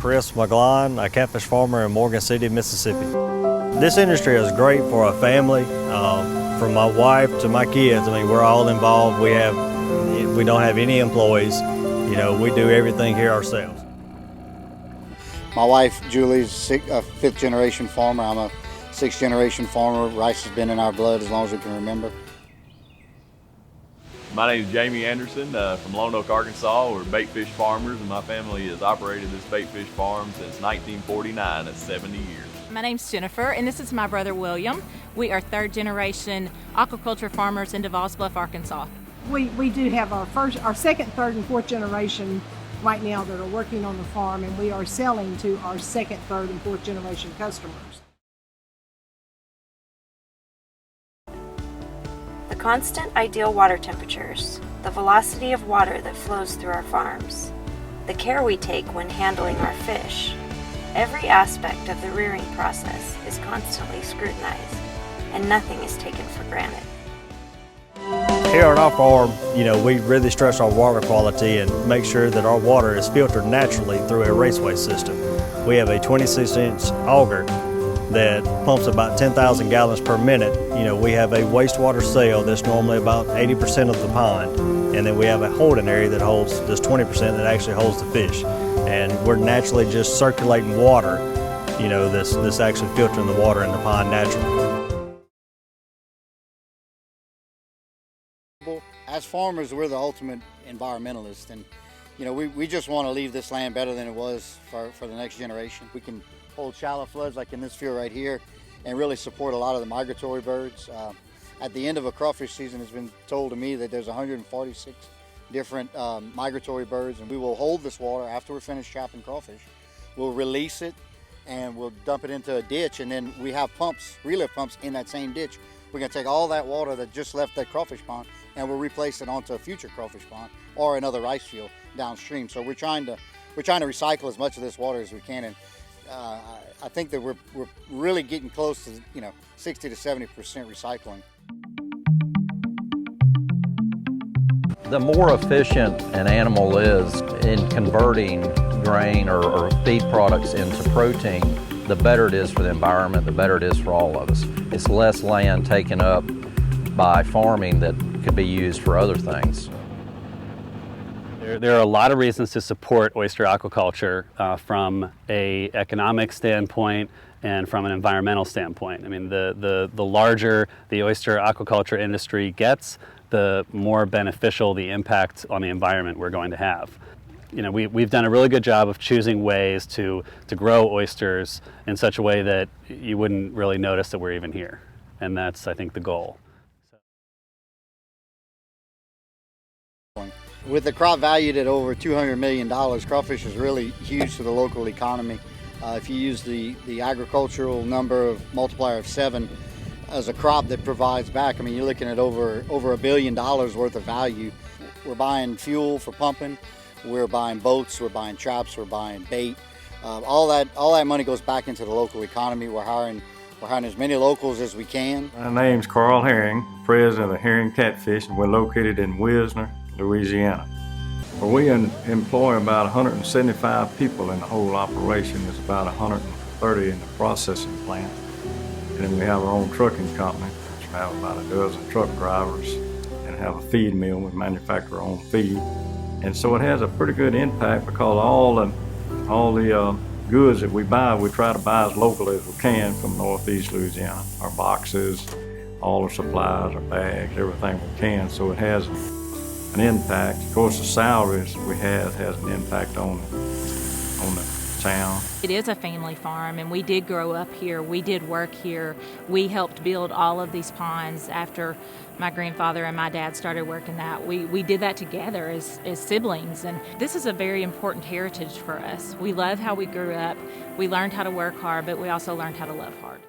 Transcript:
Chris McGlon, a catfish farmer in Morgan City, Mississippi. This industry is great for a family. From my wife to my kids, I mean, we're all involved. We don't have any employees. You know, we do everything here ourselves. My wife, Julie's a fifth-generation farmer. I'm a sixth-generation farmer. Rice has been in our blood as long as we can remember. My name is Jamie Anderson from Lone Oak, Arkansas. We're bait fish farmers, and my family has operated this bait fish farm since 1949. That's 70 years. My name's Jennifer, and this is my brother William. We are third-generation aquaculture farmers in DeVos Bluff, Arkansas. We do have our second, third, and fourth generation right now that are working on the farm, and we are selling to our second, third, and fourth generation customers. The constant ideal water temperatures, the velocity of water that flows through our farms, the care we take when handling our fish, every aspect of the rearing process is constantly scrutinized, and nothing is taken for granted. Here on our farm, you know, we really stress our water quality and make sure that our water is filtered naturally through a raceway system. We have a 26-inch auger that pumps about 10,000 gallons per minute. You know, we have a wastewater cell that's normally about 80% of the pond, and then we have a holding area that holds this 20% that actually holds the fish. And we're naturally just circulating water, you know, this actually filtering the water in the pond naturally. As farmers, we're the ultimate environmentalists, and you know, we just want to leave this land better than it was for the next generation. We can hold shallow floods like in this field right here and really support a lot of the migratory birds. At the end of a crawfish season, it's been told to me that there's 146 different migratory birds, and we will hold this water after we're finished trapping crawfish. We'll release it and we'll dump it into a ditch, and then we have pumps, relift pumps in that same ditch. We're going to take all that water that just left that crawfish pond and we'll replace it onto a future crawfish pond or another rice field downstream. So we're trying to recycle as much of this water as we can, and I think that we're really getting close to, you know, 60 to 70% recycling. The more efficient an animal is in converting grain or feed products into protein, the better it is for the environment, the better it is for all of us. It's less land taken up by farming that could be used for other things. There are a lot of reasons to support oyster aquaculture from an economic standpoint and from an environmental standpoint. I mean, the larger the oyster aquaculture industry gets, the more beneficial the impact on the environment we're going to have. You know, we've done a really good job of choosing ways to grow oysters in such a way that you wouldn't really notice that we're even here. And that's, I think, the goal. With the crop valued at over $200 million, crawfish is really huge to the local economy. If you use the agricultural number of multiplier of 7 as a crop that provides back, I mean, you're looking at over $1 billion worth of value. We're buying fuel for pumping, we're buying boats, we're buying traps, we're buying bait. All that money goes back into the local economy. We're hiring as many locals as we can. My name's Carl Herring, president of Herring Catfish, and we're located in Wisner, Louisiana. Well, we employ about 175 people in the whole operation. There's about 130 in the processing plant. And then we have our own trucking company, which we have about a dozen truck drivers, and have a feed mill. We manufacture our own feed. And so it has a pretty good impact because all the goods that we buy, we try to buy as locally as we can from Northeast Louisiana. Our boxes, all our supplies, our bags, everything we can. So it has an impact. Of course, the salaries we have has an impact on the town. It is a family farm, and we did grow up here. We did work here. We helped build all of these ponds after my grandfather and my dad started working that. We did that together as siblings, and this is a very important heritage for us. We love how we grew up. We learned how to work hard, but we also learned how to love hard.